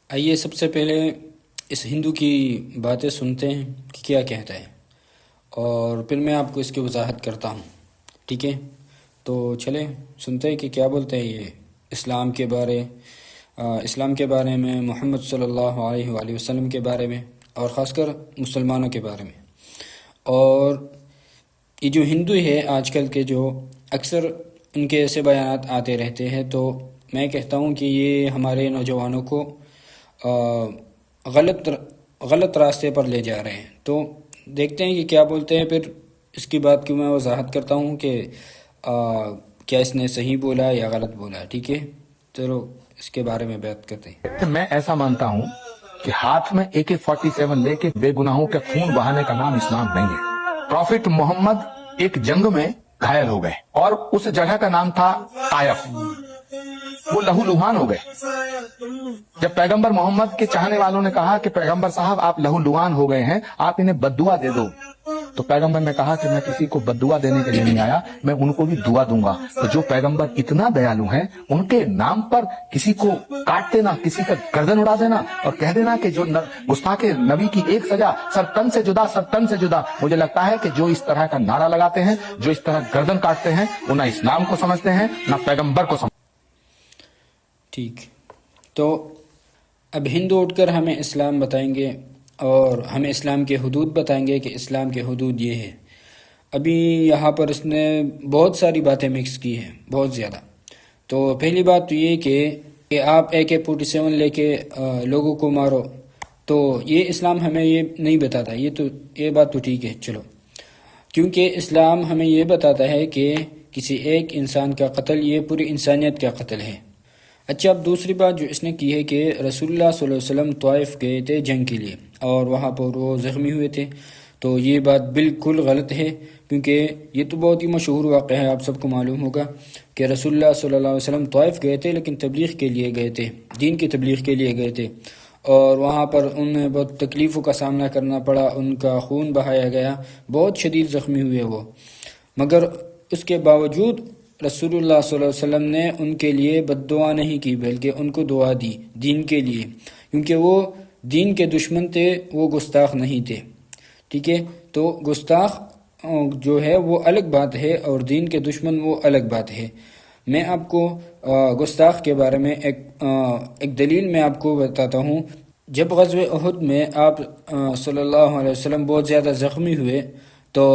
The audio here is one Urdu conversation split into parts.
آئیے سب سے پہلے اس ہندو کی باتیں سنتے ہیں کہ کیا کہتا ہے، اور پھر میں آپ کو اس کی وضاحت کرتا ہوں، ٹھیک ہے؟ تو چلیں سنتے ہیں کہ کیا بولتے ہیں یہ اسلام کے بارے میں، محمد صلی اللہ علیہ وآلہ وسلم کے بارے میں، اور خاص کر مسلمانوں کے بارے میں۔ اور یہ جو ہندو ہے آج کل کے، جو اکثر ان کے ایسے بیانات آتے رہتے ہیں، تو میں کہتا ہوں کہ یہ ہمارے نوجوانوں کو غلط راستے پر لے جا رہے ہیں۔ تو دیکھتے ہیں کہ کیا بولتے ہیں، پھر اس کی بات کی میں وضاحت کرتا ہوں کہ کیا اس نے صحیح بولا یا غلط بولا، ٹھیک ہے؟ چلو اس کے بارے میں بات کرتے ہیں۔ میں ایسا مانتا ہوں کہ ہاتھ میں AK-47 لے کے بے گناہوں کے خون بہانے کا نام اسلام نہیں ہے۔ پروفٹ محمد ایک جنگ میں گھائل ہو گئے اور اس جگہ کا نام تھا طائف، وہ لہو لہان ہو گئے۔ جب پیغمبر محمد کے چاہنے والوں نے کہا کہ پیغمبر صاحب آپ لہو لہان ہو گئے ہیں، آپ انہیں بددعا دے دو، تو پیغمبر نے کہا کہ میں کسی کو بددعا دینے کے لیے نہیں آیا، میں ان کو بھی دعا دوں گا۔ تو جو پیغمبر اتنا دیالو ہیں، ان کے نام پر کسی کو کاٹ دینا، کسی کا گردن اڑا دینا اور کہہ دینا کہ جو گستاخ نبی کی ایک سزا سر تن سے جدا، سر تن سے جدا۔ مجھے لگتا ہے کہ جو اس طرح کا نعرہ لگاتے ہیں، جو اس طرح گردن کاٹتے ہیں، وہ نہ اسلام کو سمجھتے ہیں نہ پیغمبر کو سمجھتے ہیں۔ ٹھیک، تو اب ہندو اٹھ کر ہمیں اسلام بتائیں گے اور ہمیں اسلام کے حدود بتائیں گے کہ اسلام کے حدود یہ ہے۔ ابھی یہاں پر اس نے بہت ساری باتیں مکس کی ہیں، بہت زیادہ۔ تو پہلی بات تو یہ کہ آپ AK-47 لے کے لوگوں کو مارو، تو یہ اسلام ہمیں یہ نہیں بتاتا۔ یہ بات تو ٹھیک ہے، چلو، کیونکہ اسلام ہمیں یہ بتاتا ہے کہ کسی ایک انسان کا قتل یہ پوری انسانیت کا قتل ہے۔ اچھا، اب دوسری بات جو اس نے کی ہے کہ رسول اللہ صلی اللہ علیہ وسلم طائف گئے تھے جنگ کے لیے، اور وہاں پر وہ زخمی ہوئے تھے۔ تو یہ بات بالکل غلط ہے، کیونکہ یہ تو بہت ہی مشہور واقعہ ہے، آپ سب کو معلوم ہوگا کہ رسول اللہ صلی اللہ علیہ وسلم طائف گئے تھے، لیکن تبلیغ کے لیے گئے تھے، دین کی تبلیغ کے لیے گئے تھے، اور وہاں پر انہیں بہت تکلیفوں کا سامنا کرنا پڑا، ان کا خون بہایا گیا، بہت شدید زخمی ہوئے وہ، مگر اس کے باوجود رسول اللہ صلی اللہ علیہ وسلم نے ان کے لیے بد دعا نہیں کی، بلکہ ان کو دعا دی دین کے لیے، کیونکہ وہ دین کے دشمن تھے، وہ گستاخ نہیں تھے، ٹھیک ہے؟ تو گستاخ جو ہے وہ الگ بات ہے، اور دین کے دشمن وہ الگ بات ہے۔ میں آپ کو گستاخ کے بارے میں ایک دلیل میں آپ کو بتاتا ہوں۔ جب غزوہ احد میں آپ صلی اللہ علیہ وسلم بہت زیادہ زخمی ہوئے، تو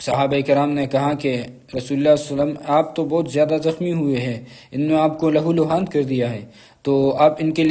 صحابہ کرام نے کہا کہ رسول اللہ صلی اللہ علیہ وسلم آپ تو بہت زیادہ زخمی ہوئے ہیں، انہوں نے آپ کو لہو لہان کر دیا ہے، تو آپ ان کے لیے